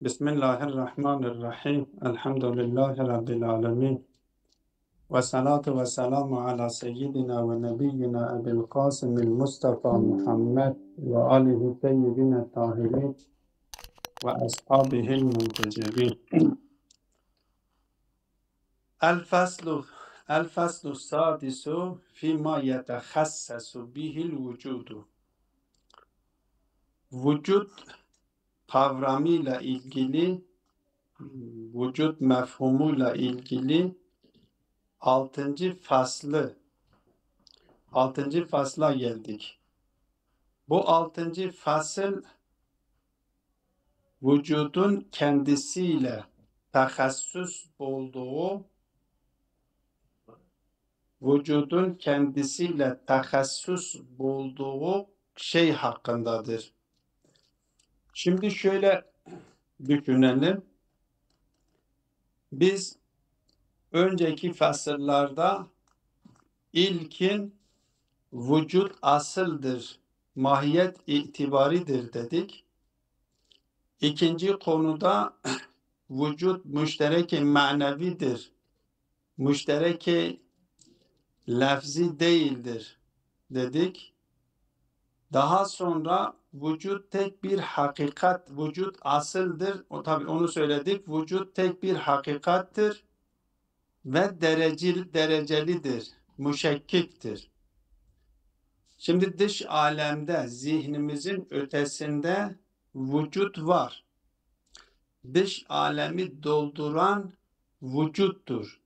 Bismillahirrahmanirrahim. Elhamdülillahi Rabbil alemin. Ve salatu ve selamu ala seyyidina ve nebiyyina Ebil Kasımil Mustafa Muhammed ve alihi seyyidina tahirin ve ashabihil muntecirin. El-Faslu El-Faslu sadisu fîmâ yetehassasu bihil vücudu. Vücut kavramıyla ilgili, vücut mefhumuyla ilgili altıncı fasla geldik. Bu altıncı fasıl vücudun kendisiyle tehassus bulduğu şey hakkındadır. Şimdi şöyle düşünelim. Biz önceki fasıllarda ilkin vücut asıldır, mahiyet itibaridir dedik. İkinci konuda vücut müşterek-i manevidir, müşterek-i lafzi değildir dedik. Daha sonra vücut tek bir hakikat, vücut asıldır. Tabii onu söyledik. Vücut tek bir hakikattir ve derecelidir, müşekkiktir. Şimdi dış alemde, zihnimizin ötesinde vücut var. Dış alemi dolduran vücuttur.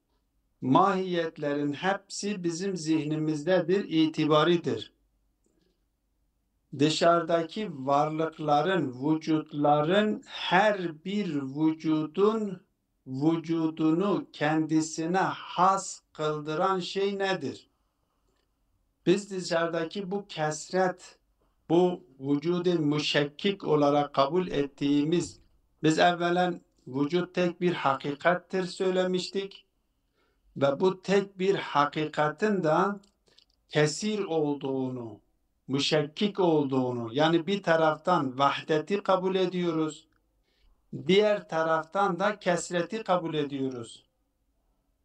Mahiyetlerin hepsi bizim zihnimizdedir, itibaridir. Dışarıdaki varlıkların, vücutların her bir vücudunu kendisine has kıldıran şey nedir? Biz dışarıdaki bu kesret, bu vücudu müşekkik olarak kabul ettiğimiz, biz evvelen vücut tek bir hakikattir söylemiştik ve bu tek bir hakikatin de kesir olduğunu, müşekkik olduğunu, yani bir taraftan vahdeti kabul ediyoruz, diğer taraftan da kesreti kabul ediyoruz.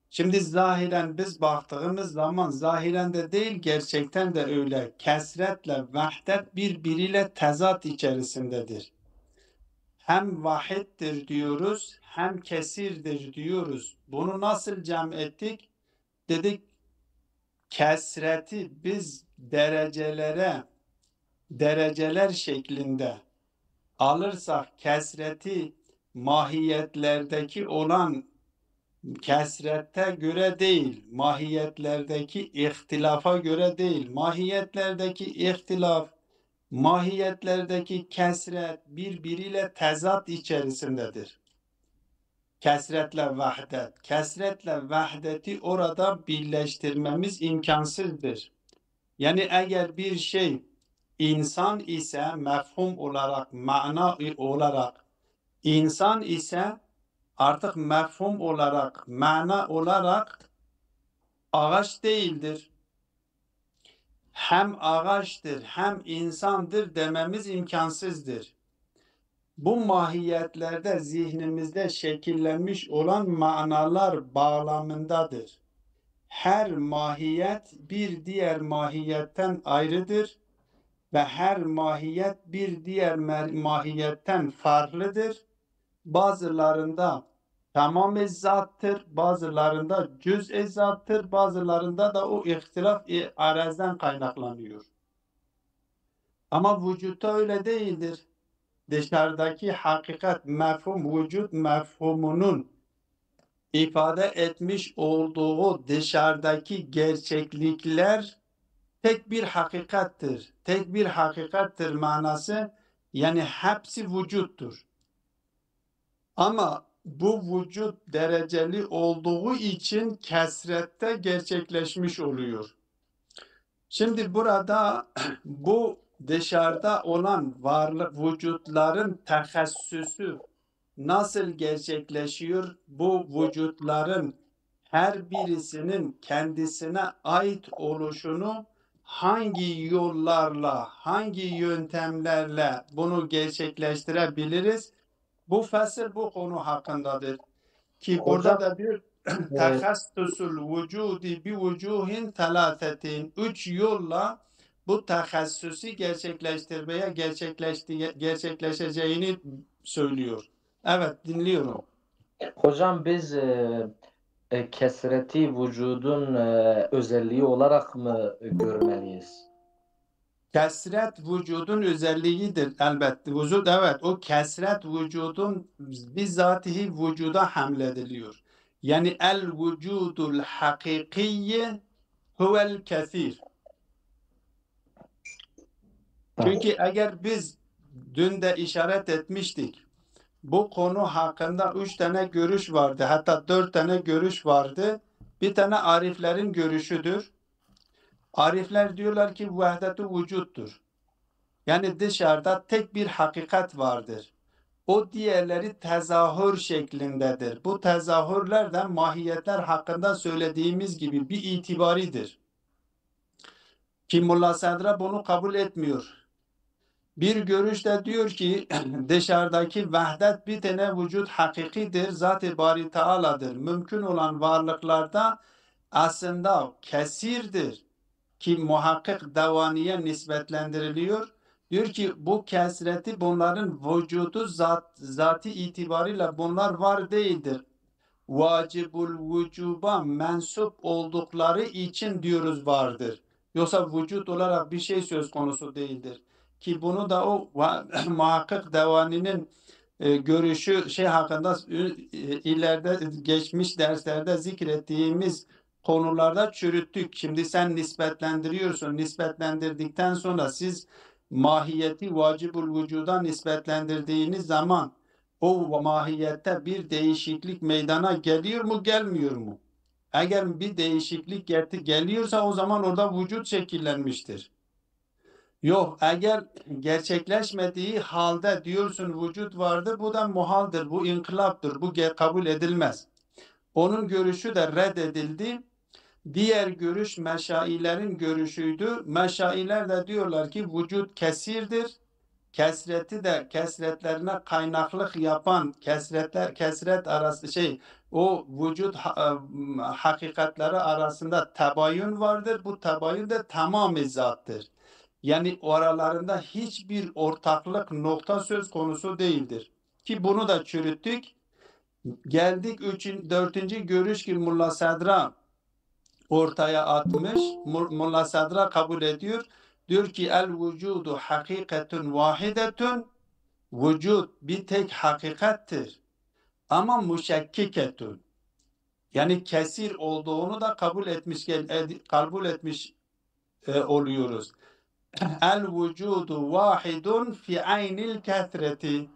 Şimdi zahiren biz baktığımız zaman zahiren de değil gerçekten de öyle. Kesretle vahdet birbiriyle tezat içerisindedir. Hem vahittir diyoruz hem kesirdir diyoruz. Bunu nasıl cem ettik? Dedik kesreti biz dereceler şeklinde alırsak kesreti mahiyetlerdeki olan kesrete göre değil, mahiyetlerdeki ihtilafa göre değil, mahiyetlerdeki ihtilaf, mahiyetlerdeki kesret birbiriyle tezat içerisindedir. Kesretle vahdet. Kesretle vahdeti orada birleştirmemiz imkansızdır. Yani eğer bir şey insan ise mefhum olarak, mana olarak insan ise artık mefhum olarak, mana olarak ağaç değildir. Hem ağaçtır hem insandır dememiz imkansızdır. Bu mahiyetlerde zihnimizde şekillenmiş olan manalar bağlamındadır. Her mahiyet bir diğer mahiyetten ayrıdır ve her mahiyet bir diğer mahiyetten farklıdır. Bazılarında tamam zattır, bazılarında cüz zattır, bazılarında da o ihtilaf arazdan kaynaklanıyor. Ama vücutta öyle değildir. Dışarıdaki hakikat, mefhum, vücut mefhumunun ifade etmiş olduğu dışarıdaki gerçeklikler tek bir hakikattir. Tek bir hakikattir manası, yani hepsi vücuttur. Ama bu vücut dereceli olduğu için kesrette gerçekleşmiş oluyor. Şimdi burada bu dışarıda olan varlık vücutların tehessüsü nasıl gerçekleşiyor? Bu vücutların her birisinin kendisine ait oluşunu hangi yollarla, hangi yöntemlerle bunu gerçekleştirebiliriz? Bu fasıl bu konu hakkındadır. Ki burada Hocam da bir e, tehassusul vücudi bi vücuhin telatetin 3 yolla bu tehassusi gerçekleştirmeye gerçekleşeceğini söylüyor. Evet, dinliyorum. hocam biz kesreti vücudun özelliği olarak mı görmeliyiz? Kesret vücudun özelliğidir elbette. Vücut, evet, o kesret vücudun bizzatihi vücuda hamlediliyor. Yani el vücudul hakikiyye huvel kesir. Çünkü eğer biz dün de işaret etmiştik, bu konu hakkında 3 tane görüş vardı. Hatta 4 tane görüş vardı. Bir tane ariflerin görüşüdür. Arifler diyorlar ki vahdet-i vücuttur. Yani dışarıda tek bir hakikat vardır. O diğerleri tezahür şeklindedir. Bu tezahürler de mahiyetler hakkında söylediğimiz gibi bir itibaridir. Ki Mulla Sadra bunu kabul etmiyor. Bir görüşte diyor ki dışarıdaki vahdet bir tane vücut hakikidir, Zat-ı Bari Teala'dır. Mümkün olan varlıklarda aslında kesirdir ki muhakkik davaniye nispetlendiriliyor. Diyor ki bu kesreti bunların vücudu zati itibariyle bunlar var değildir. Vacibul vücuba mensup oldukları için diyoruz vardır. Yoksa vücut olarak bir şey söz konusu değildir. Ki bunu da o muhakkik devaninin görüşü şey hakkında ileride geçmiş derslerde zikrettiğimiz konularda çürüttük. Şimdi sen nispetlendiriyorsun. Nispetlendirdikten sonra siz mahiyeti vacibul vücuda nispetlendirdiğiniz zaman o mahiyette bir değişiklik meydana geliyor mu, gelmiyor mu? Eğer bir değişiklik geliyorsa o zaman orada vücut şekillenmiştir. Yok, eğer gerçekleşmediği halde diyorsun vücut vardır, bu da muhaldır, bu inkılaptır, bu kabul edilmez. Onun görüşü de reddedildi. Diğer görüş meşailerin görüşüydü. Meşailer de diyorlar ki vücut kesirdir. Kesreti de kesretlerine kaynaklık yapan kesret arası o vücut hakikatleri arasında tebayün vardır. Bu tebayün de tamamı zattır. Yani aralarında hiçbir ortaklık nokta söz konusu değildir. Ki bunu da çürüttük. Geldik 4. görüş ki Mulla Sadra ortaya atmış. Mulla Sadra kabul ediyor. Diyor ki el vücudu hakikatun vahidetun, vücut bir tek hakikattir ama müşekkiketun, yani kesir olduğunu da kabul etmiş oluyoruz. El vücudu vahidun fi aynil kesreti,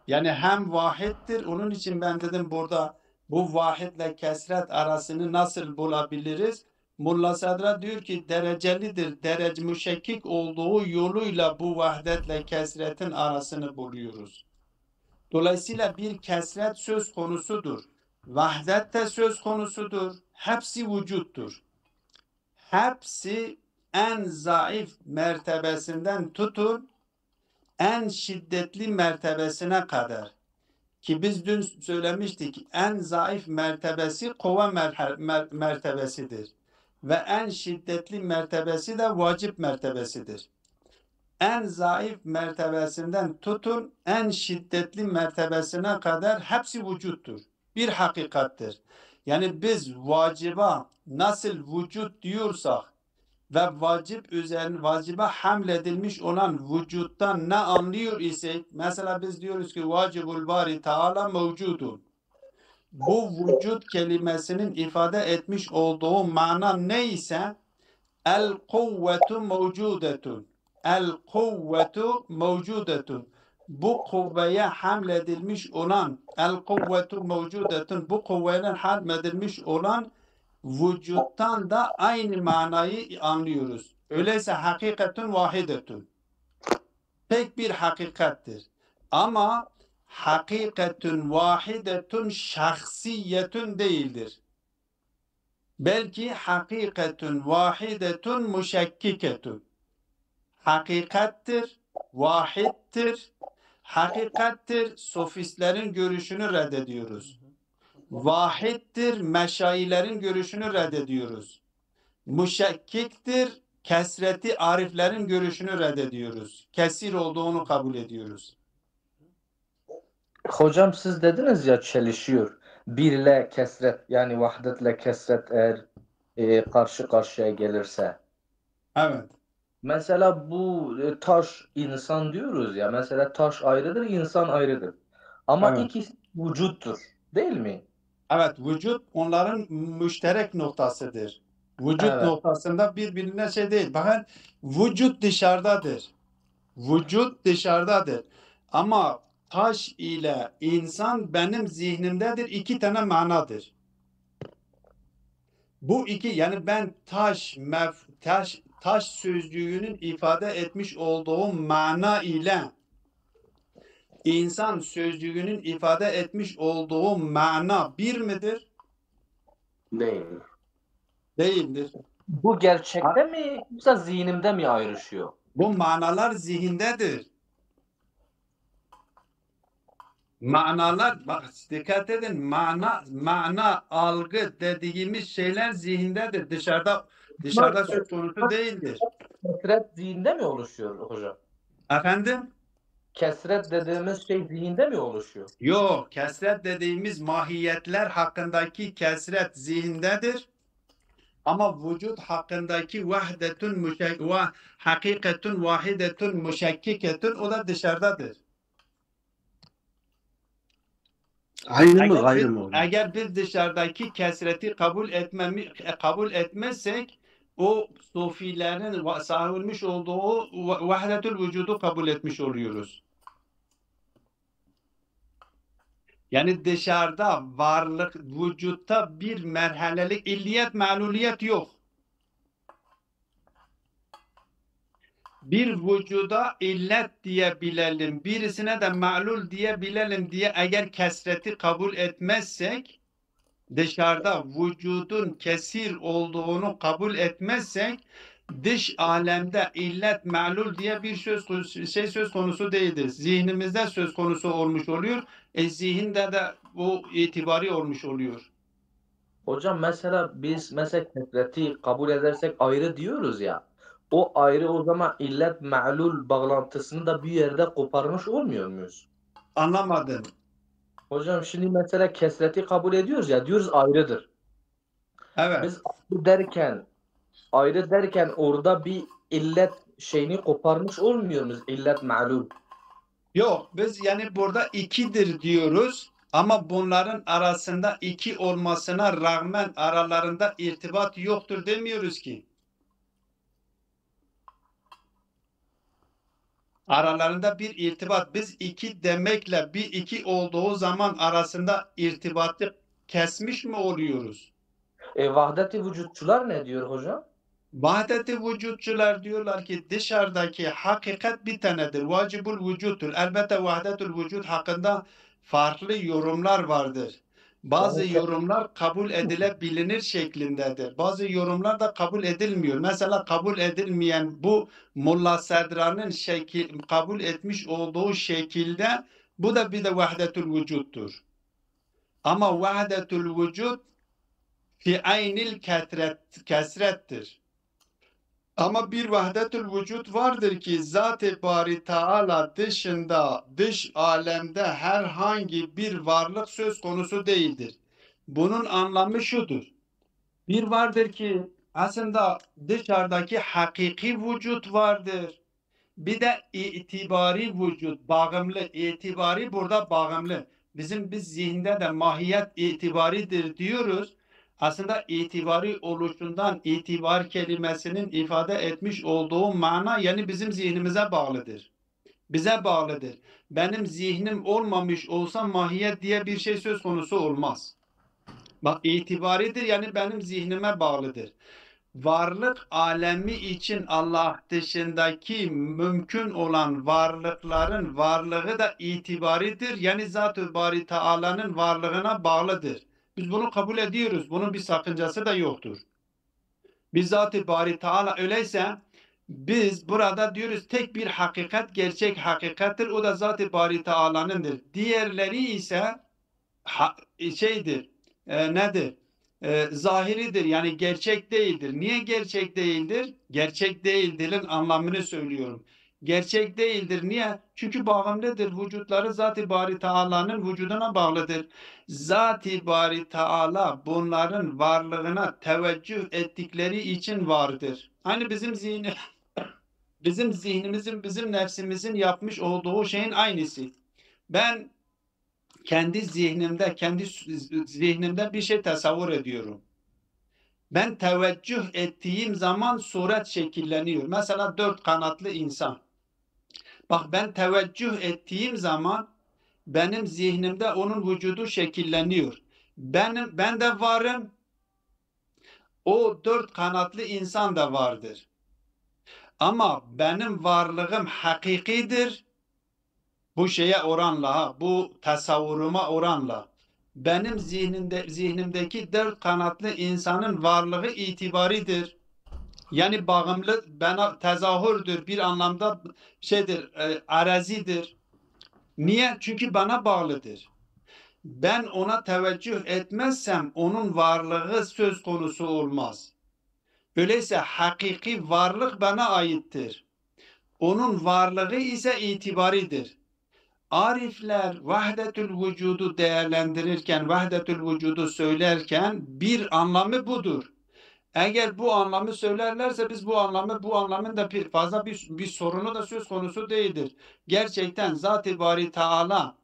yani hem vahittir. Onun için ben dedim burada bu vahitle kesret arasını nasıl bulabiliriz? Mulla Sadra diyor ki derecelidir. Müşekkik olduğu yoluyla bu vahdetle kesretin arasını buluyoruz. Dolayısıyla bir kesret söz konusudur. Vahdet de söz konusudur. Hepsi vücuttur. Hepsi en zayıf mertebesinden tutun en şiddetli mertebesine kadar. Ki biz dün söylemiştik en zayıf mertebesi kuvve mertebesidir. Ve en şiddetli mertebesi de vacip mertebesidir. En zayıf mertebesinden tutun en şiddetli mertebesine kadar hepsi vücuttur. Bir hakikattir. Yani biz vaciba nasıl vücut diyorsak ve vacibe hamledilmiş olan vücuttan ne anlıyor ise, mesela biz diyoruz ki vacibul bari Teala mevcudun. Bu vücut kelimesinin ifade etmiş olduğu mana neyse el kuvvetu mevcudetun. El kuvvetu mevcudetun. Bu kuvveye hamledilmiş olan el kuvvetu mevcudetun, bu kuvvenin hamledilmiş olan vücuttan da aynı manayı anlıyoruz. Öyleyse hakikatun vahidetun. Tek bir hakikattir. Ama hakikatun vahidetun şahsiyetun değildir. Belki hakikatun vahidetun müşekkiketun. Hakikattir, vahittir Hakikattir, sofistlerin görüşünü reddediyoruz. Vahittir, meşayilerin görüşünü reddediyoruz. Müşekkiktir, kesreti ariflerin görüşünü reddediyoruz. Kesir olduğunu kabul ediyoruz. Hocam siz dediniz ya çelişiyor. Birle kesret yani vahdetle kesret eğer karşı karşıya gelirse. Evet, Mesela bu taş insan diyoruz ya. Mesela taş ayrıdır, insan ayrıdır. Ama evet. ikisi vücuttur. Değil mi? Evet, vücut onların müşterek noktasıdır. Vücut Evet. noktasında birbirine şey değil. Bakın vücut dışarıdadır. Vücut dışarıdadır. Ama taş ile insan benim zihnimdedir. İki tane manadır. Bu iki yani ben taş sözcüğünün ifade etmiş olduğu mana ile insan sözcüğünün ifade etmiş olduğu mana bir midir? Değil. Değildir. Bu gerçekte mi yoksa zihnimde mi ayrışıyor? Bu manalar zihindedir. Manalar bak dikkat edin mana algı dediğimiz şeyler zihindedir. Dışarıda söz konusu değildir. Kesret zihinde mi oluşuyor hocam? Efendim? Kesret dediğimiz şey zihinde mi oluşuyor? Yok, kesret dediğimiz mahiyetler hakkındaki kesret zihindedir. Ama vücut hakkındaki hakikatun vahidetun müşekkiketun o da dışarıdadır. Aynı mı gayrı mı hocam? Eğer biz dışarıdaki kesreti kabul etmezsek o sufilerin sahılmış olduğu vahdetül vücudu kabul etmiş oluyoruz. Yani dışarıda varlık vücutta bir merhalelik illiyet ma'luliyet yok. Bir vücuda illet diyebilelim, birisine de ma'lul diyebilelim diye eğer kesreti kabul etmezsek, dışarıda vücudun kesir olduğunu kabul etmezsek, dış alemde illet ma'lul diye bir söz konusu değildir. Zihnimizde söz konusu olmuş oluyor. Zihinde de bu itibari olmuş oluyor. Hocam mesela biz mesela kesreti kabul edersek ayrı diyoruz ya. O ayrı o zaman illet ma'lul bağlantısını da bir yerde koparmış olmuyor muyuz? Anlamadım. Hocam şimdi mesela kesreti kabul ediyoruz ya diyoruz ayrıdır. Evet. Biz ayrı derken orada bir illet şeyini koparmış olmuyor muyuz? İllet ma'lul. Yok, biz yani burada ikidir diyoruz ama bunların arasında iki olmasına rağmen aralarında irtibat yoktur demiyoruz ki. Aralarında bir irtibat. Biz iki demekle bir iki olduğu zaman arasında irtibatı kesmiş mi oluyoruz? Vahdet-i vücutçular ne diyor hocam? Vahdet-i vücutçular diyorlar ki dışarıdaki hakikat bir tanedir. Vacibul vücuttur. Elbette vahdetul vücut hakkında farklı yorumlar vardır. Bazı Yani yorumlar kabul edilebilir şeklindedir. Bazı yorumlar da kabul edilmiyor. Mesela kabul edilmeyen bu Mulla Sedra'nın kabul etmiş olduğu şekilde bu da bir de vahdetul vücuttur. Ama vahdetul vücut fi aynil kesrettir. Ama bir vahdetül vücut vardır ki Zat-ı Bari Teala dışında, dış alemde herhangi bir varlık söz konusu değildir. Bunun anlamı şudur. Bir vardır ki aslında dışarıdaki hakiki vücut vardır. Bir de itibari vücut, bağımlı. İtibari burada bağımlı. Biz zihinde de mahiyet itibaridir diyoruz. Aslında itibari oluşundan itibar kelimesinin ifade etmiş olduğu mana yani bizim zihnimize bağlıdır. Bize bağlıdır. Benim zihnim olmamış olsa mahiyet diye bir şey söz konusu olmaz. Bak itibaridir yani benim zihnime bağlıdır. Varlık alemi için Allah dışındaki mümkün olan varlıkların varlığı da itibaridir. Yani Zat-ı Bari Teala'nın varlığına bağlıdır. Biz bunu kabul ediyoruz. Bunun bir sakıncası da yoktur. Biz Zat-ı Bari Teala öyleyse Biz burada diyoruz tek bir hakikat gerçek hakikattir. O da Zat-ı Bari Teala'nındır. Diğerleri ise şeydir. Nedir? Zahiridir. Yani gerçek değildir. Niye gerçek değildir? Gerçek değildirin anlamını söylüyorum. Gerçek değildir. Niye? Çünkü bağımlıdır. Vücutları Zat-ı Bari Teala'nın vücuduna bağlıdır. Zat-ı Bari Teala bunların varlığına teveccüh ettikleri için vardır. Hani bizim zihnimizin, bizim nefsimizin yapmış olduğu şeyin aynısı. Ben kendi zihnimde bir şey tasavvur ediyorum. Ben teveccüh ettiğim zaman suret şekilleniyor. Mesela 4 kanatlı insan. Bak ben teveccüh ettiğim zaman benim zihnimde onun vücudu şekilleniyor. Ben de varım. O 4 kanatlı insan da vardır. Ama benim varlığım hakikidir. Bu şeye oranla, bu tasavvuruma oranla. Benim zihnimdeki 4 kanatlı insanın varlığı itibaridir. Yani bağımlı bana tezahürdür. Bir anlamda şeydir, arazidir. Niye? Çünkü bana bağlıdır. Ben ona teveccüh etmezsem onun varlığı söz konusu olmaz. Öyleyse hakiki varlık bana aittir. Onun varlığı ise itibaridir. Arifler vahdetül vücudu değerlendirirken, vahdetül vücudu söylerken bir anlamı budur. Eğer bu anlamı söylerlerse biz bu anlamın da fazla bir sorunu da söz konusu değildir. Gerçekten Zat-ı Bari Teala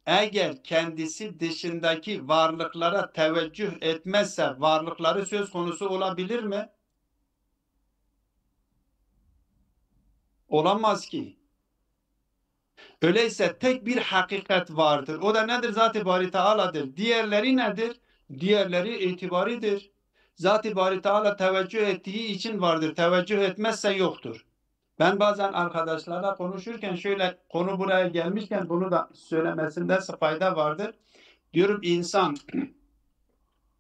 eğer kendisi dışındaki varlıklara teveccüh etmezse varlıkları söz konusu olabilir mi? Olamaz ki. Öyleyse tek bir hakikat vardır. O da nedir? Zat-ı Bari Teala'dır. Diğerleri nedir? Diğerleri itibaridir. Zat-ı Bari Teala teveccüh ettiği için vardır. Teveccüh etmezse yoktur. Ben bazen arkadaşlarla konuşurken şöyle konu buraya gelmişken bunu da söylemesinde fayda vardır. Diyorum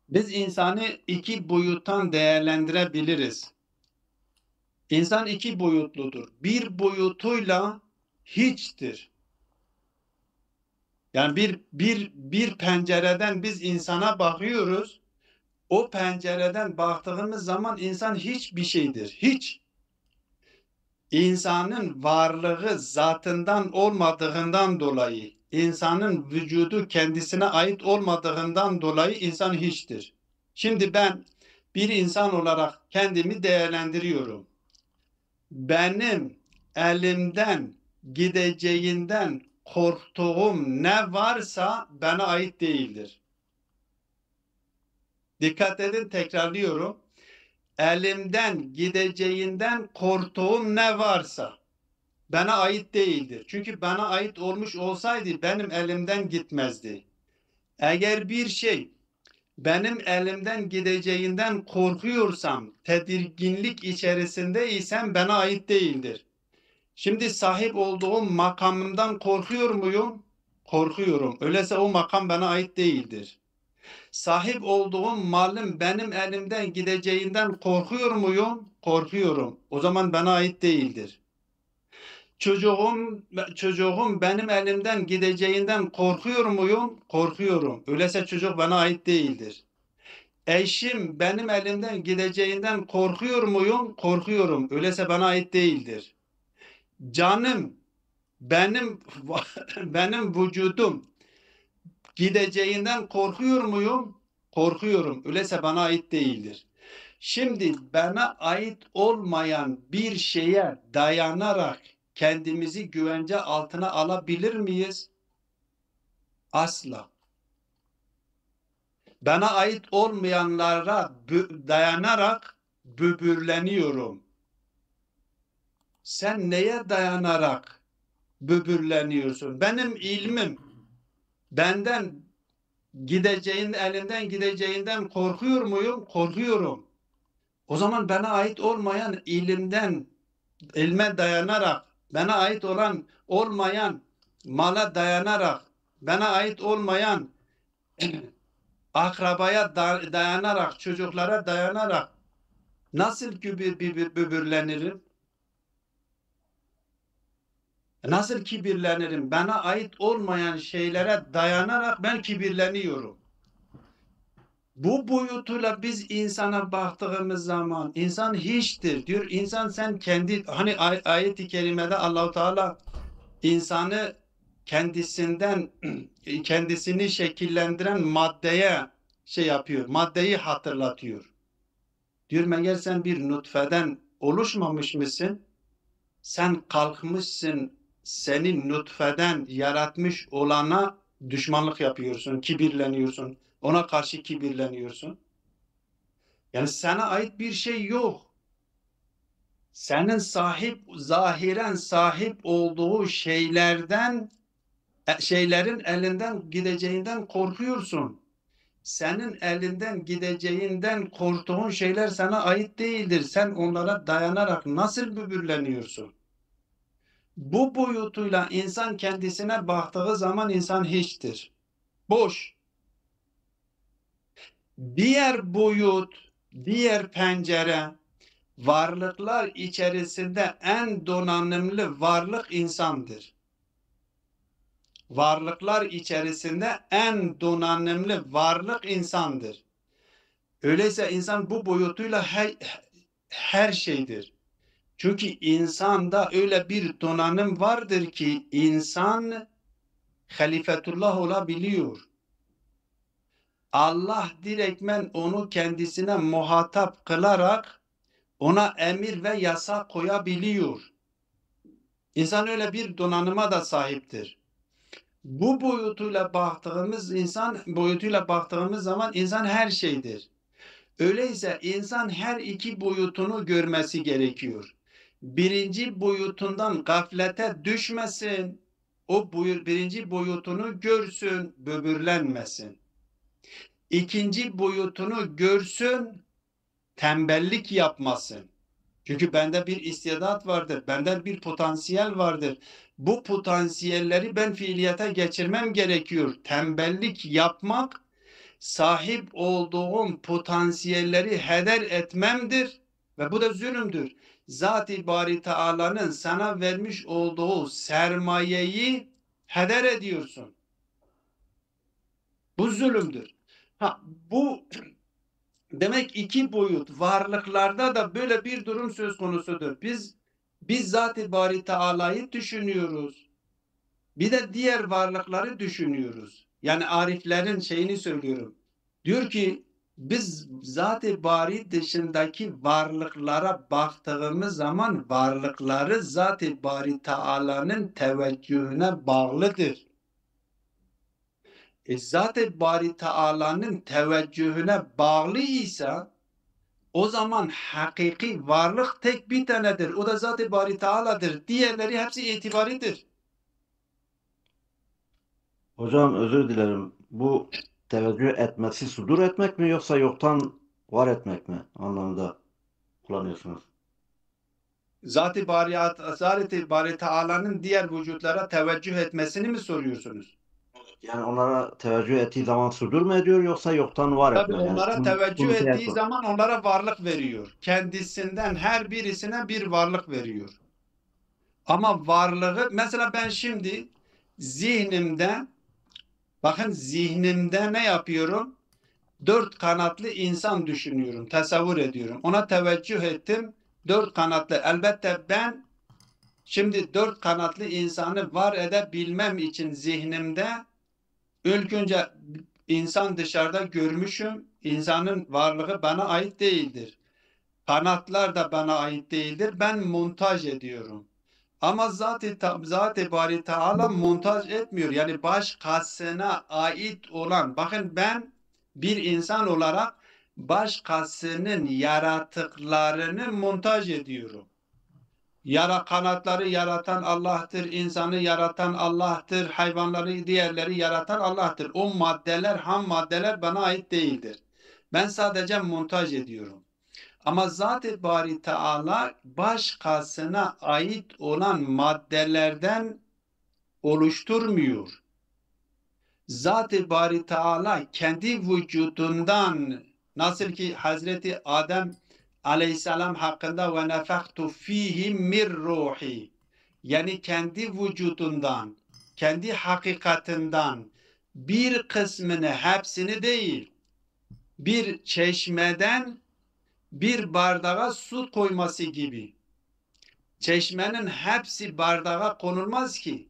biz insanı iki boyuttan değerlendirebiliriz. İnsan iki boyutludur. Bir boyutuyla hiçtir. Yani bir pencereden biz insana bakıyoruz. O pencereden baktığımız zaman insan hiçbir şeydir. Hiç. İnsanın varlığı zatından olmadığından dolayı, insanın vücudu kendisine ait olmadığından dolayı insan hiçtir. Şimdi ben bir insan olarak kendimi değerlendiriyorum. Benim elimden gideceğinden korktuğum ne varsa bana ait değildir. Dikkat edin, tekrarlıyorum. Elimden gideceğinden korktuğum ne varsa bana ait değildir. Çünkü bana ait olmuş olsaydı benim elimden gitmezdi. Eğer bir şey benim elimden gideceğinden korkuyorsam, tedirginlik içerisindeysem bana ait değildir. Şimdi sahip olduğum makamımdan korkuyor muyum? Korkuyorum. Öyleyse o makam bana ait değildir. Sahip olduğum malım benim elimden gideceğinden korkuyor muyum? Korkuyorum. O zaman bana ait değildir. Çocuğum benim elimden gideceğinden korkuyor muyum? Korkuyorum. Öyleyse çocuk bana ait değildir. Eşim benim elimden gideceğinden korkuyor muyum? Korkuyorum. Öyleyse bana ait değildir. Canım, benim vücudum gideceğinden korkuyor muyum? Korkuyorum. Öyleyse bana ait değildir. Şimdi bana ait olmayan bir şeye dayanarak kendimizi güvence altına alabilir miyiz? Asla. Bana ait olmayanlara dayanarak böbürleniyorum. Sen neye dayanarak böbürleniyorsun? Benim ilmim benden elinden gideceğinden korkuyor muyum? Korkuyorum. O zaman bana ait olmayan ilme dayanarak, bana ait olmayan mala dayanarak, bana ait olmayan akrabaya dayanarak, çocuklara dayanarak nasıl böbürlenirim? Nasıl kibirlenirim? Bana ait olmayan şeylere dayanarak ben kibirleniyorum. Bu boyutuyla biz insana baktığımız zaman insan hiçtir diyor. İnsan sen kendi hani ayet-i kerimede Allahu Teala insanı kendisinden kendisini şekillendiren maddeye şey yapıyor. Maddeyi hatırlatıyor. Diyor meğer sen bir nutfeden oluşmamış mısın? Sen kalkmışsın senin nutfeden yaratmış olana düşmanlık yapıyorsun, kibirleniyorsun. Ona karşı kibirleniyorsun. Yani sana ait bir şey yok. Senin zahiren sahip olduğu şeylerin elinden gideceğinden korkuyorsun. Senin elinden gideceğinden korktuğun şeyler sana ait değildir. Sen onlara dayanarak nasıl böbürleniyorsun? Bu boyutuyla insan kendisine baktığı zaman insan hiçtir. Boş. Diğer boyut, diğer pencere, varlıklar içerisinde en donanımlı varlık insandır. Varlıklar içerisinde en donanımlı varlık insandır. Öyleyse insan bu boyutuyla her şeydir. Çünkü insanda öyle bir donanım vardır ki insan halifetullah olabiliyor. Allah direktmen onu kendisine muhatap kılarak ona emir ve yasa koyabiliyor. İnsan öyle bir donanıma da sahiptir. Bu boyutuyla baktığımız zaman insan her şeydir. Öyleyse insan her iki boyutunu görmesi gerekiyor. Birinci boyutundan gaflete düşmesin. Birinci boyutunu görsün, böbürlenmesin. İkinci boyutunu görsün, tembellik yapmasın. Çünkü bende bir istidat vardır, bende bir potansiyel vardır. Bu potansiyelleri ben fiiliyete geçirmem gerekiyor. Tembellik yapmak, sahip olduğum potansiyelleri heder etmemdir ve bu da zulümdür. Zat-ı Bari Teala'nın sana vermiş olduğu sermayeyi heder ediyorsun. Bu zulümdür. Bu demek iki boyut varlıklarda da böyle bir durum söz konusudur. Biz Zat-ı Bari Teala'yı düşünüyoruz. Bir de diğer varlıkları düşünüyoruz. Yani ariflerin şeyini söylüyorum. Diyor ki biz Zat-ı Bari dışındaki varlıklara baktığımız zaman varlıkları Zat-ı Bari Teala'nın teveccühüne bağlıdır. Zat-ı Bari Teala'nın teveccühüne bağlıysa o zaman hakiki varlık tek bir tanedir. O da Zat-ı Bari Teala'dır. Diğerleri hepsi itibaridir. Hocam özür dilerim. Bu teveccüh etmesi sudur etmek mi yoksa yoktan var etmek mi anlamında kullanıyorsunuz? Zat-ı Bari Teala'nın diğer vücutlara teveccüh etmesini mi soruyorsunuz? Yani onlara teveccüh ettiği zaman sudur mu ediyor yoksa yoktan var Tabii etme? onlara Yani teveccüh ettiği zaman onlara varlık veriyor. Kendisinden her birisine bir varlık veriyor. Ama varlığı mesela ben şimdi zihnimde ne yapıyorum? 4 kanatlı insan düşünüyorum, tasavvur ediyorum. Ona teveccüh ettim. 4 kanatlı. Elbette ben şimdi 4 kanatlı insanı var edebilmem için zihnimde ilk önce insan dışarıda görmüşüm. İnsanın varlığı bana ait değildir. Kanatlar da bana ait değildir. Ben montaj ediyorum. Ama Zat-ı Bari Teala montaj etmiyor. Yani başkasına ait olan, bakın ben bir insan olarak başkasının yaratıklarını montaj ediyorum. Kanatları yaratan Allah'tır, insanı yaratan Allah'tır, hayvanları, diğerleri yaratan Allah'tır. O maddeler, ham maddeler bana ait değildir. Ben sadece montaj ediyorum. Ama Zat-ı Bari Teala başkasına ait olan maddelerden oluşturmuyor. Zat-ı Bari Teala kendi vücudundan, nasıl ki Hazreti Adem Aleyhisselam hakkında ve nefektu fihi mir ruhi, Yani kendi vücudundan, kendi hakikatinden bir kısmını, hepsini değil, bir çeşmeden bir bardağa su koyması gibi. Çeşmenin hepsi bardağa konulmaz ki.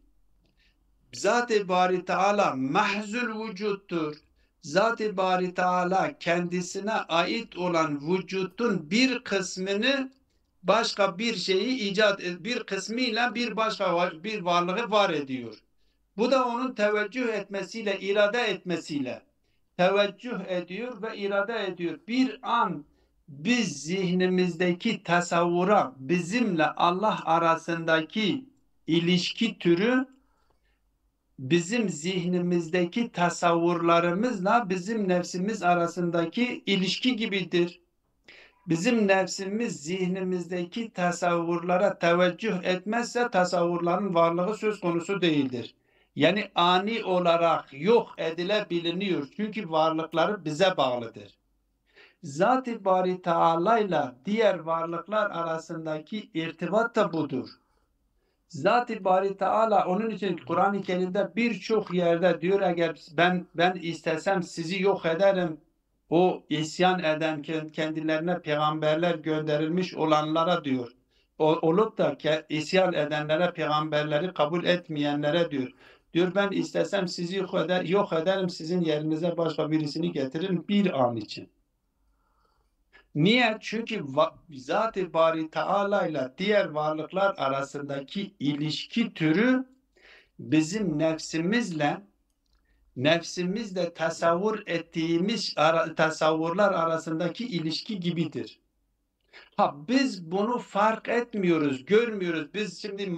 Zat-ı Bari Teala mahzul vücuttur. Zat-ı Bari Teala kendisine ait olan vücudun bir kısmını başka bir şeyi bir kısmıyla bir başka bir varlığı var ediyor. Bu da onun teveccüh etmesiyle, irade etmesiyle teveccüh ediyor ve irade ediyor. Bir an biz zihnimizdeki tasavvura, bizimle Allah arasındaki ilişki türü bizim zihnimizdeki tasavvurlarımızla bizim nefsimiz arasındaki ilişki gibidir. Bizim nefsimiz zihnimizdeki tasavvurlara teveccüh etmezse tasavvurların varlığı söz konusu değildir. Yani ani olarak yok edilebiliniyor. Çünkü varlıkları bize bağlıdır. Zat-ı Bari Teala ile diğer varlıklar arasındaki irtibat da budur. Zat-ı Bari Teala onun için Kur'an-ı Kerim'de birçok yerde diyor eğer ben istesem sizi yok ederim. O isyan eden kendilerine peygamberler gönderilmiş olanlara diyor. Olup da isyan edenlere peygamberleri kabul etmeyenlere diyor. Diyor ben istesem sizi yok ederim sizin yerinize başka birisini getiririm bir an için. Niye? Çünkü Zat-ı Bari Teala ile diğer varlıklar arasındaki ilişki türü bizim nefsimizle tasavvur ettiğimiz tasavvurlar arasındaki ilişki gibidir. Biz bunu fark etmiyoruz, görmüyoruz. Biz şimdi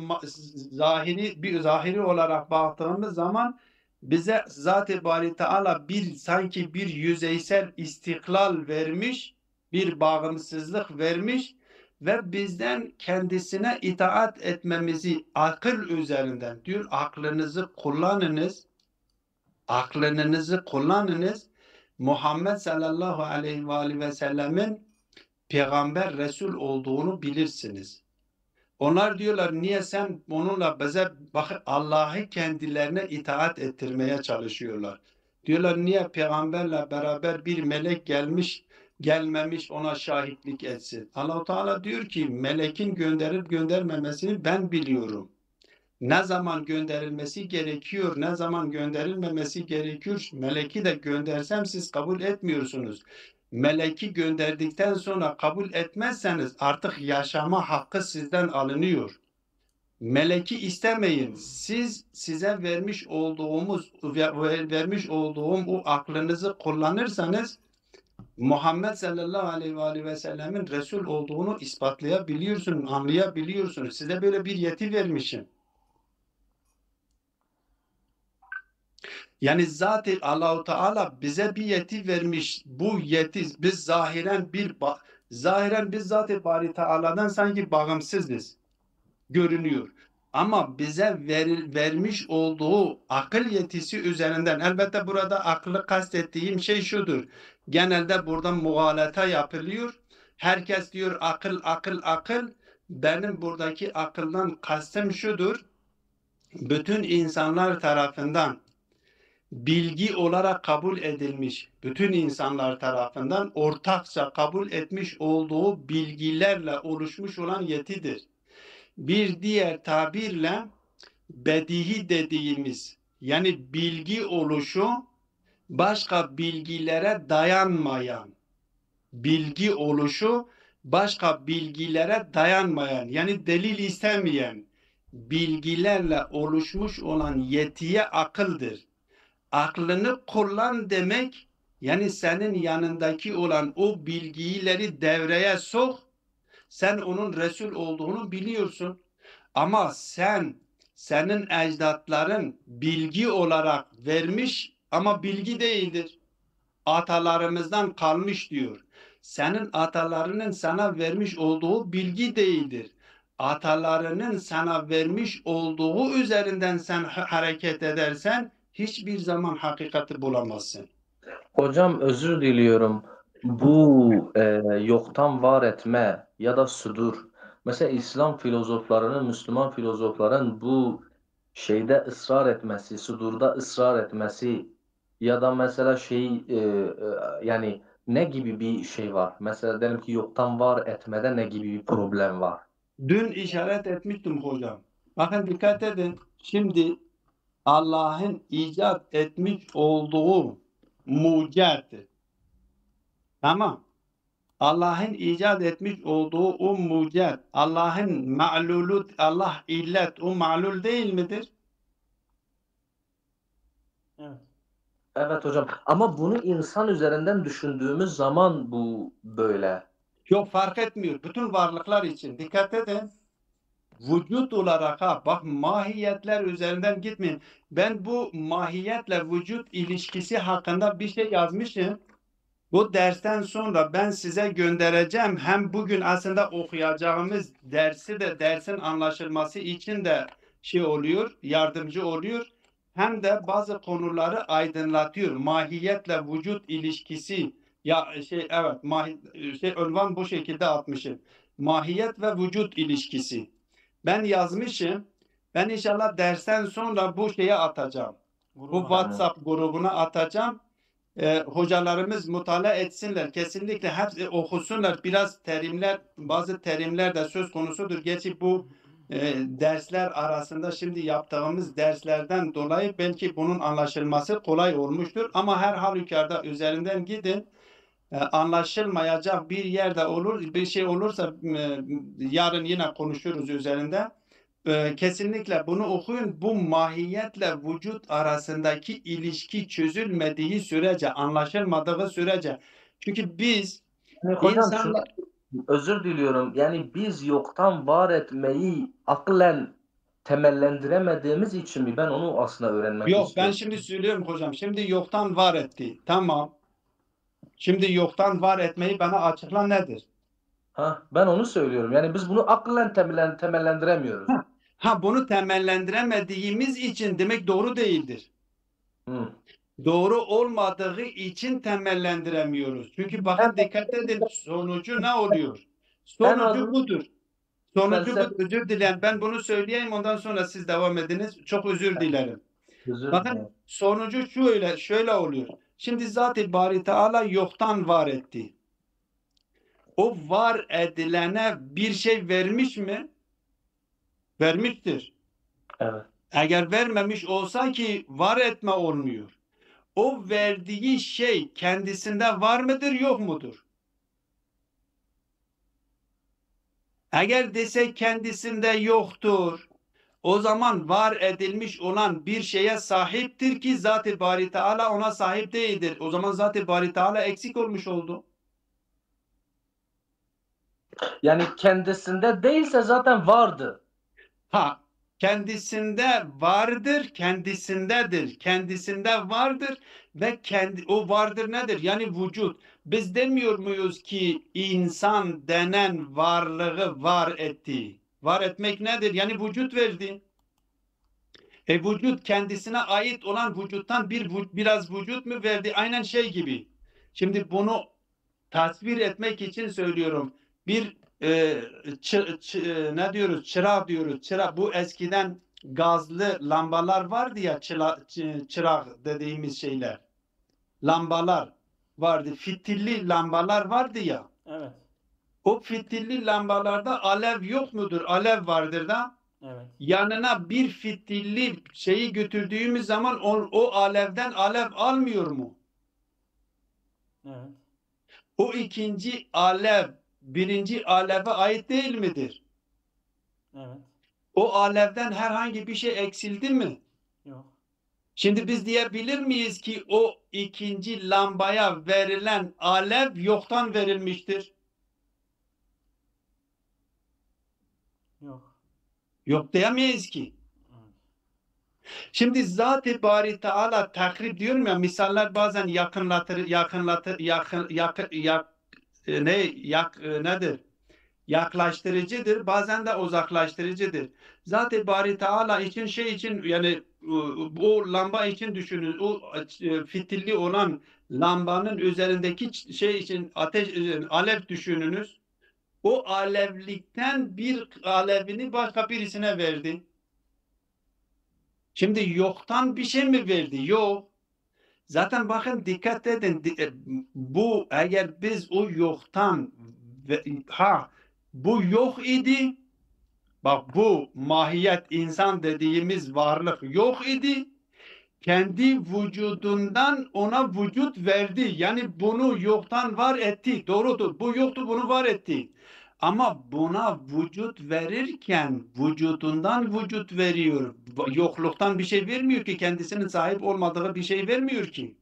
zahiri olarak baktığımız zaman bize Zat-ı Bari Teala sanki bir yüzeysel istiklal vermiş, bir bağımsızlık vermiş ve bizden kendisine itaat etmemizi akıl üzerinden diyor. Aklınızı kullanınız. Muhammed sallallahu aleyhi ve sellemin peygamber, Resul olduğunu bilirsiniz. Onlar diyorlar niye sen onunla bize bak Allah'ı kendilerine itaat ettirmeye çalışıyorlar. Diyorlar niye peygamberle beraber bir melek gelmemiş ona şahitlik etsin. Allah-u Teala diyor ki melekin gönderip göndermemesini ben biliyorum. Ne zaman gönderilmesi gerekiyor, ne zaman gönderilmemesi gerekiyor. Meleki de göndersem siz kabul etmiyorsunuz. Meleki gönderdikten sonra kabul etmezseniz artık yaşama hakkı sizden alınıyor. Meleki istemeyin. Size vermiş olduğum o aklınızı kullanırsanız Muhammed sallallahu aleyhi ve sellemin Resul olduğunu ispatlayabiliyorsunuz, anlayabiliyorsunuz. Size böyle bir yeti vermişim. Yani zaten Allah-u Teala bize bir yeti vermiş. Bu yeti biz zahiren biz zaten Bari Teala'dan sanki bağımsızız. Görünüyor. Ama bize vermiş olduğu akıl yetisi üzerinden elbette burada aklı kastettiğim şey şudur. Genelde burada mugalata yapılıyor. Herkes diyor akıl. Benim buradaki akıldan kastım şudur. Bütün insanlar tarafından bilgi olarak kabul edilmiş, bütün insanlar tarafından ortakça kabul etmiş olduğu bilgilerle oluşmuş olan yetidir. Bir diğer tabirle bedihi dediğimiz yani bilgi oluşu başka bilgilere dayanmayan yani delil istemeyen bilgilerle oluşmuş olan yetiye akıldır. Aklını kullan demek yani senin yanındaki olan o bilgileri devreye sok. Sen onun Resul olduğunu biliyorsun. Ama senin ecdatların bilgi olarak vermiş ama bilgi değildir. Atalarımızdan kalmış diyor. Senin atalarının sana vermiş olduğu bilgi değildir. Atalarının sana vermiş olduğu üzerinden sen hareket edersen hiçbir zaman hakikati bulamazsın. Hocam özür diliyorum. Bu yoktan var etme ya da sudur. Mesela İslam filozoflarının, Müslüman filozofların bu şeyde ısrar etmesi, sudurda ısrar etmesi ya da mesela yani ne gibi bir şey var? Mesela diyelim ki yoktan var etmede ne gibi bir problem var? Dün işaret etmiştim hocam. Bakın dikkat edin. Şimdi Allah'ın icat etmiş olduğu mucittir. Tamam. Allah'ın icat etmiş olduğu o mucit, Allah'ın ma'lulu, Allah illet, o ma'lul değil midir? Evet. Evet hocam. Ama bunu insan üzerinden düşündüğümüz zaman bu böyle. Yok fark etmiyor. Bütün varlıklar için. Dikkat edin. Vücut olarak bak mahiyetler üzerinden gitmeyin. Ben bu mahiyetle vücut ilişkisi hakkında bir şey yazmışım. Bu dersten sonra ben size göndereceğim. Hem bugün aslında okuyacağımız dersi de dersin anlaşılması için de şey oluyor, yardımcı oluyor. Hem de bazı konuları aydınlatıyor. Mahiyetle vücut ilişkisi evet unvan bu şekilde atmışım. Mahiyet ve vücut ilişkisi. Ben yazmışım. Ben inşallah dersten sonra bu şeye atacağım. Bu WhatsApp grubuna atacağım. Hocalarımız mutala etsinler. Kesinlikle hepsi okusunlar. Biraz terimler, bazı terimler de söz konusudur. Gerçi bu dersler arasında şimdi yaptığımız derslerden dolayı belki bunun anlaşılması kolay olmuştur. Ama her halükarda üzerinden gidin. Anlaşılmayacak bir yerde olur, bir şey olursa yarın yine konuşuruz üzerinde. Kesinlikle bunu okuyun. Bu mahiyetle vücut arasındaki ilişki çözülmediği sürece, anlaşılmadığı sürece. Çünkü biz Yani hocam insanlar... özür diliyorum. Yani biz yoktan var etmeyi aklen temellendiremediğimiz için mi? Ben onu aslında öğrenmek Yok ben istiyorum. şimdi söylüyorum hocam. Şimdi yoktan var etti. Tamam. Şimdi yoktan var etmeyi bana açıkla nedir? Ben onu söylüyorum. Yani biz bunu aklen temellendiremiyoruz. Bunu temellendiremediğimiz için demek doğru değildir. Hı. Doğru olmadığı için temellendiremiyoruz. Çünkü bakın dikkat edin sonucu ne oluyor? En Sonucu azından budur. Sonucu felsefe budur. Özür dilerim. Ben bunu söyleyeyim ondan sonra siz devam ediniz. Çok özür dilerim. özür Bakın dilerim. sonucu şöyle oluyor. Şimdi Zat-ı Bari Teala yoktan var etti. O var edilene bir şey vermiş mi? Vermiştir. Evet. Eğer vermemiş olsa ki var etme olmuyor. O verdiği şey kendisinde var mıdır yok mudur? Eğer desek kendisinde yoktur, o zaman var edilmiş olan bir şeye sahiptir ki Zat-ı Bari Teala ona sahip değildir. O zaman Zat-ı Bari Teala eksik olmuş oldu. Yani kendisinde değilse zaten vardı. Kendisinde vardır, kendisindedir. Kendisinde vardır ve o vardır nedir? Yani vücut. Biz demiyor muyuz ki insan denen varlığı var etti? Var etmek nedir? Yani vücut verdi. Vücut kendisine ait olan vücuttan biraz vücut mu verdi? Aynen şey gibi. Şimdi bunu tasvir etmek için söylüyorum. Bir ne diyoruz? Çırak diyoruz. Çırak. Bu eskiden gazlı lambalar vardı ya, çırak dediğimiz şeyler. Lambalar vardı. Fitilli lambalar vardı ya. Evet. O fitilli lambalarda alev yok mudur? Alev vardır da. Evet. Yanına bir fitilli şeyi götürdüğümüz zaman o alevden alev almıyor mu? Evet. O ikinci alev birinci aleve ait değil midir? Evet. O alevden herhangi bir şey eksildi mi? Yok. Şimdi biz diyebilir miyiz ki o ikinci lambaya verilen alev yoktan verilmiştir? Yok. Yok diyemeyiz ki. Evet. Şimdi Zat-ı Bari Teala takrib diyorum ya, misaller bazen nedir? Yaklaştırıcıdır, bazen de uzaklaştırıcıdır. Zat-ı Bari Teala için yani o lamba için düşünün. O fitilli olan lambanın üzerindeki şey için alev düşününüz. O alevlikten bir alevini başka birisine verdi. Şimdi yoktan bir şey mi verdi? Yok. Zaten bakın dikkat edin. Bu eğer biz o yoktan bu yok idi. Bak bu mahiyet insan dediğimiz varlık yok idi. Kendi vücudundan ona vücut verdi. Yani bunu yoktan var etti. Doğrudur. Bu yoktu, bunu var etti. Ama buna vücut verirken vücudundan vücut veriyor. Yokluktan bir şey vermiyor ki. Kendisinin sahip olmadığı bir şey vermiyor ki.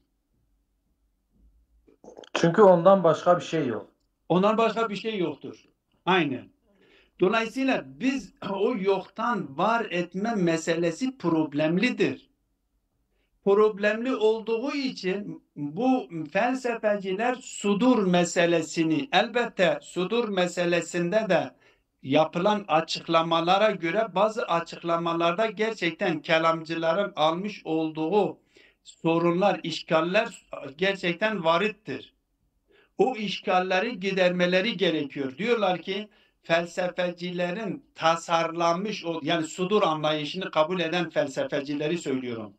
Çünkü ondan başka bir şey yok. Ondan başka bir şey yoktur. Aynen. Dolayısıyla biz o yoktan var etme meselesi problemlidir. Problemli olduğu için bu felsefeciler sudur meselesini, elbette sudur meselesinde de yapılan açıklamalara göre bazı açıklamalarda gerçekten kelamcıların almış olduğu sorunlar, işgaller gerçekten varittir. O işgalleri gidermeleri gerekiyor. Diyorlar ki felsefecilerin tasarlanmış yani sudur anlayışını kabul eden felsefecileri söylüyorum.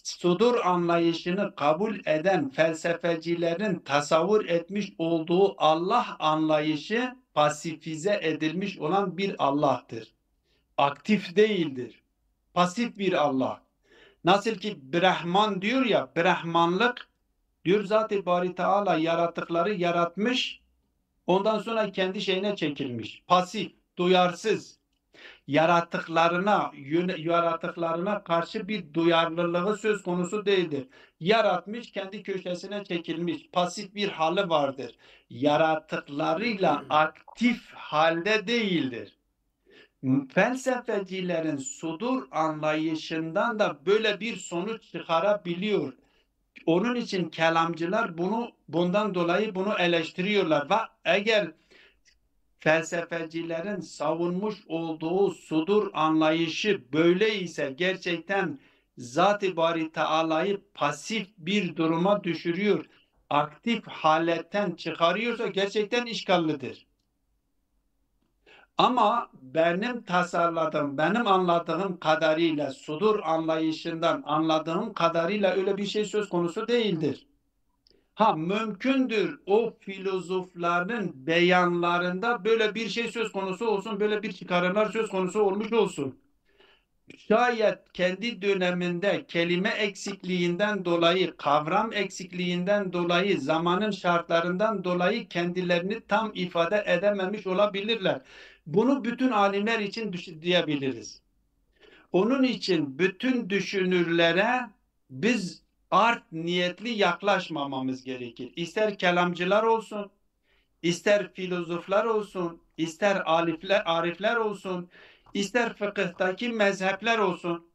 Sudur anlayışını kabul eden felsefecilerin tasavvur etmiş olduğu Allah anlayışı pasifize edilmiş olan bir Allah'tır. Aktif değildir. Pasif bir Allah. Nasıl ki Brahman diyor ya, Brahmanlık diyor Zat-ı Bari Teala yaratıkları yaratmış, ondan sonra kendi şeyine çekilmiş. Pasif, duyarsız. Yaratıklarına karşı bir duyarlılığı söz konusu değildir. Yaratmış, kendi köşesine çekilmiş. Pasif bir hali vardır. Yaratıklarıyla aktif halde değildir. Felsefecilerin sudur anlayışından da böyle bir sonuç çıkarabiliyor. Onun için kelamcılar bundan dolayı bunu eleştiriyorlar ve eğer felsefecilerin savunmuş olduğu sudur anlayışı böyle ise gerçekten Zat-ı Bari Teala'yı pasif bir duruma düşürüyor, aktif haletten çıkarıyorsa gerçekten işgallidir. Ama benim tasarladığım, benim anladığım kadarıyla sudur anlayışından anladığım kadarıyla öyle bir şey söz konusu değildir. Mümkündür o filozofların beyanlarında böyle bir şey söz konusu olsun, böyle bir çıkarımlar söz konusu olmuş olsun. Şayet kendi döneminde kelime eksikliğinden dolayı, kavram eksikliğinden dolayı, zamanın şartlarından dolayı kendilerini tam ifade edememiş olabilirler. Bunu bütün alimler için diyebiliriz. Onun için bütün düşünürlere biz art niyetli yaklaşmamamız gerekir. İster kelamcılar olsun, ister filozoflar olsun, ister arifler olsun, ister fıkıhtaki mezhepler olsun,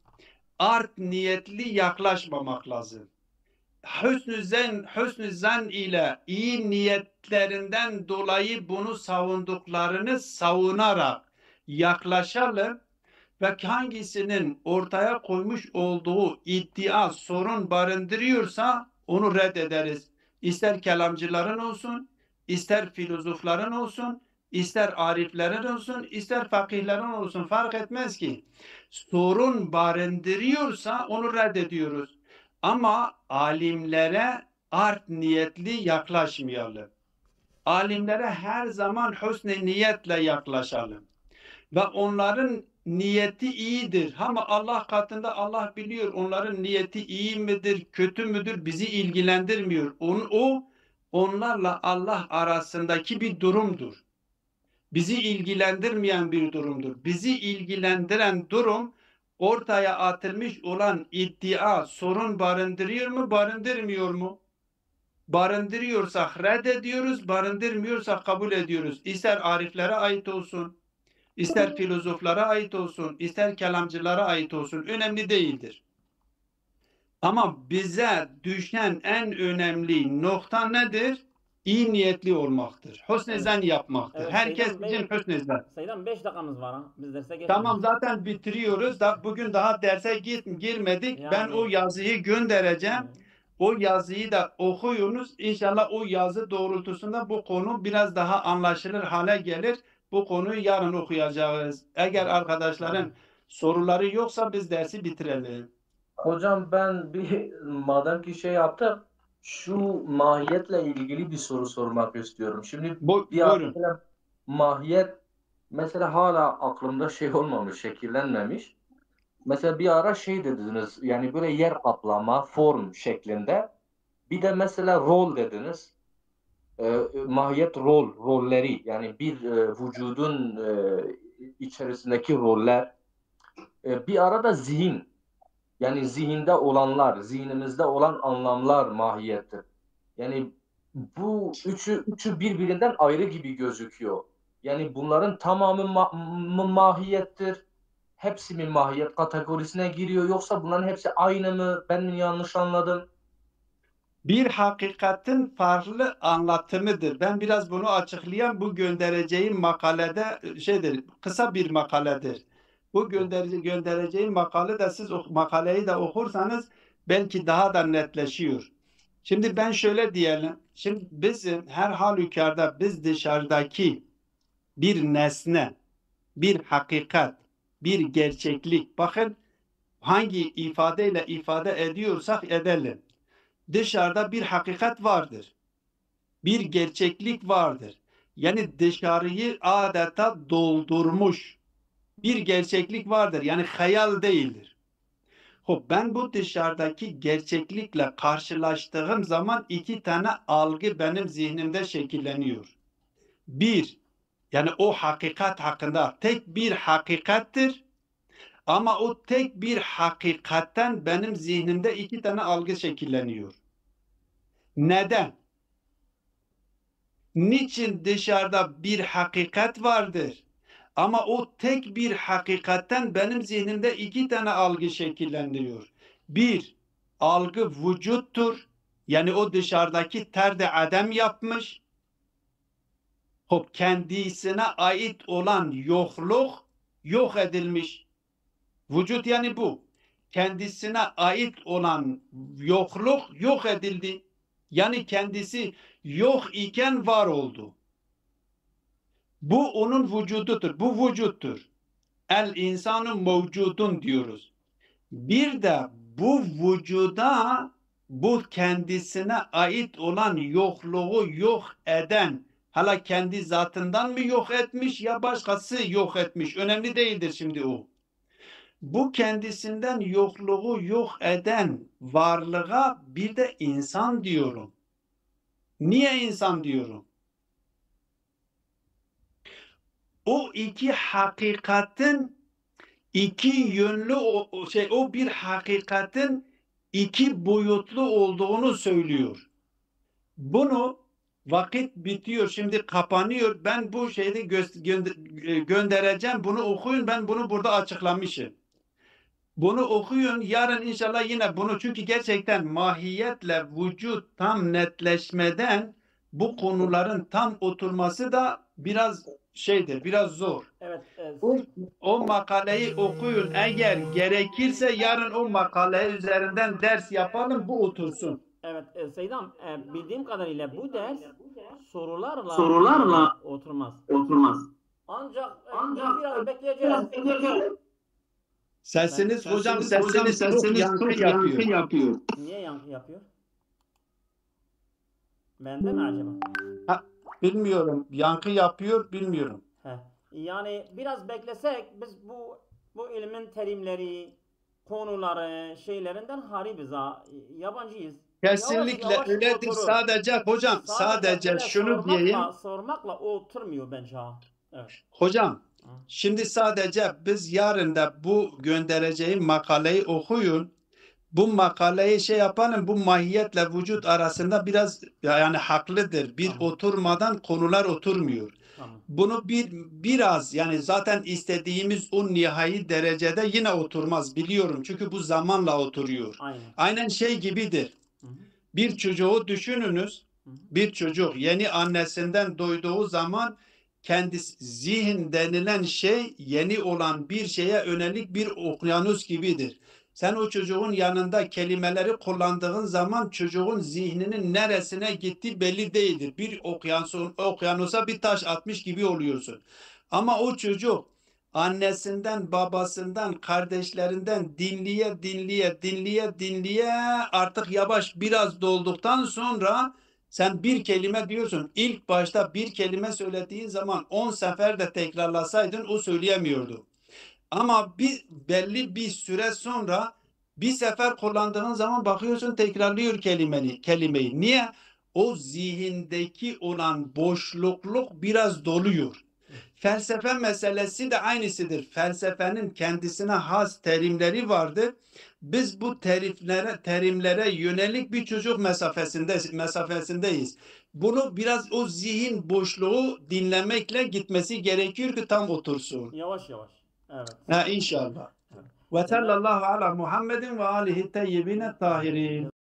art niyetli yaklaşmamak lazım. Hüsnü zan ile iyi niyetlerinden dolayı bunu savunduklarını savunarak yaklaşalım ve hangisinin ortaya koymuş olduğu iddia sorun barındırıyorsa onu reddederiz. İster kelamcıların olsun, ister filozofların olsun, ister ariflerin olsun, ister fakihlerin olsun fark etmez ki. Sorun barındırıyorsa onu reddediyoruz. Ama alimlere art niyetli yaklaşmayalım. Alimlere her her hüsnü niyetle yaklaşalım. Ve onların niyeti iyidir. Ama Allah katında Allah biliyor onların niyeti iyi midir, kötü müdür bizi ilgilendirmiyor. O onlarla Allah arasındaki bir durumdur. Bizi ilgilendirmeyen bir durumdur. Bizi ilgilendiren durum ortaya atılmış olan iddia sorun barındırıyor mu, barındırmıyor mu? Barındırıyorsak reddediyoruz, barındırmıyorsak kabul ediyoruz. İster ariflere ait olsun, İster filozoflara ait olsun, ister kelamcılara ait olsun önemli değildir. Ama bize düşen en önemli nokta nedir? İyi niyetli olmaktır. Hüsnü zan yapmaktır. Evet, Herkes Seydan Bey- için hüsnü zan. Sayıdan 5 dakikamız var ha. Biz derse geçmedik. Tamam zaten bitiriyoruz. Bugün daha derse girmedik. Yani- Ben o yazıyı göndereceğim. Evet. O yazıyı da okuyunuz. İnşallah o yazı doğrultusunda bu konu biraz daha anlaşılır hale gelir. Bu konuyu yarın okuyacağız. Eğer arkadaşların soruları yoksa biz dersi bitirelim. Hocam ben bir madem ki şey yaptık, şu mahiyetle ilgili bir soru sormak istiyorum. Şimdi Buyurun. mahiyet mesela hala aklımda şey olmamış, şekillenmemiş. Mesela bir ara şey dediniz, yani böyle yer kaplama, form şeklinde. Bir de mesela rol dediniz. Mahiyet rolleri, yani bir vücudun içerisindeki roller. Bir arada zihin, yani zihinde olanlar, zihnimizde olan anlamlar mahiyettir. Yani bu üçü birbirinden ayrı gibi gözüküyor. Yani bunların tamamı mahiyettir. Hepsi mi mahiyet kategorisine giriyor, yoksa bunların hepsi aynı mı? Ben mi yanlış anladım? Bir hakikatin farklı anlatımıdır. Ben biraz bunu açıklayan bu göndereceğim makalede şeydir, kısa bir makaledir. Bu göndereceğim makale de siz makaleyi de okursanız belki daha da netleşiyor. Şimdi ben şöyle diyelim. Şimdi bizim her halükarda biz dışarıdaki bir nesne, bir hakikat, bir gerçeklik. Bakın hangi ifadeyle ifade ediyorsak edelim. Dışarıda bir hakikat vardır. Bir gerçeklik vardır. Yani dışarıyı adeta doldurmuş bir gerçeklik vardır. Yani hayal değildir. Ben bu dışarıdaki gerçeklikle karşılaştığım zaman iki tane algı benim zihnimde şekilleniyor. Bir, yani o hakikat hakkında tek bir hakikattir. Ama o tek bir hakikatten benim zihnimde iki tane algı şekilleniyor. Neden? Niçin dışarıda bir hakikat vardır? Ama o tek bir hakikatten benim zihnimde iki tane algı şekilleniyor. Bir, algı vücuttur. Yani o dışarıdaki terde adem yapmış. Kendisine ait olan yokluk yok edilmiş. Vücut yani bu. Kendisine ait olan yokluk yok edildi. Yani kendisi yok iken var oldu. Bu onun vücududur. Bu vücuttur. El insanı mevcudun diyoruz. Bir de bu vücuda bu kendisine ait olan yokluğu yok eden, hala kendi zatından mı yok etmiş ya başkası yok etmiş. Önemli değildir şimdi o. Bu kendisinden yokluğu yok eden varlığa bir de insan diyorum. Niye insan diyorum? O iki hakikatin iki yönlü o bir hakikatin iki boyutlu olduğunu söylüyor. Bunu vakit bitiyor, şimdi kapanıyor. Ben bu şeyi göndereceğim. Bunu okuyun. Ben bunu burada açıklamışım. Bunu okuyun. Yarın inşallah yine bunu, çünkü gerçekten mahiyetle vücut tam netleşmeden bu konuların tam oturması da biraz şeydir, biraz zor. Evet. O makaleyi okuyun. Eğer gerekirse yarın o makale üzerinden ders yapalım, bu otursun. Evet. Seydam, bildiğim kadarıyla bu ders sorularla oturmaz. Ancak biraz bekleyeceğiz. Sesiniz hocam çok yankı yapıyor. Niye yankı yapıyor? Bende mi acaba? Bilmiyorum. Yankı yapıyor, bilmiyorum. Yani biraz beklesek biz bu ilmin terimleri, konuları, şeylerinden haribiz ha. Yabancıyız. Kesinlikle Yavaş öyledir. oturur. Sadece hocam, sadece böyle şunu diyeyim. sormakla oturmuyor bence ha. Evet. Hocam, şimdi sadece biz yarın da bu göndereceğim makaleyi okuyun. Bu makaleyi şey yapalım, bu mahiyetle vücut arasında biraz yani haklıdır. Bir oturmadan konular oturmuyor. Tamam. Bunu biraz yani zaten istediğimiz o nihai derecede yine oturmaz biliyorum. Çünkü bu zamanla oturuyor. Aynen şey gibidir. Bir çocuğu düşününüz. Bir çocuk yeni annesinden doyduğu zaman kendisi, zihin denilen şey yeni olan bir şeye yönelik bir okyanus gibidir. Sen o çocuğun yanında kelimeleri kullandığın zaman çocuğun zihninin neresine gittiği belli değildir. Bir okyanusa bir taş atmış gibi oluyorsun. Ama o çocuk annesinden, babasından, kardeşlerinden dinleye artık yavaş biraz dolduktan sonra sen bir kelime diyorsun. İlk başta bir kelime söylediğin zaman 10 sefer de tekrarlasaydın o söyleyemiyordu. Ama belli bir süre sonra bir sefer kullandığın zaman bakıyorsun tekrarlıyor kelimeyi. Niye? O zihindeki olan boşlukluk biraz doluyor. Felsefe meselesi de aynısıdır. Felsefenin kendisine has terimleri vardır. Biz bu terimlere yönelik bir çocuk mesafesindeyiz. Bunu biraz o zihin boşluğu dinlemekle gitmesi gerekiyor ki tam otursun. Yavaş yavaş. Evet. İnşallah. Ve sallallahu ala Muhammedin ve alihi teyyibine tahirin.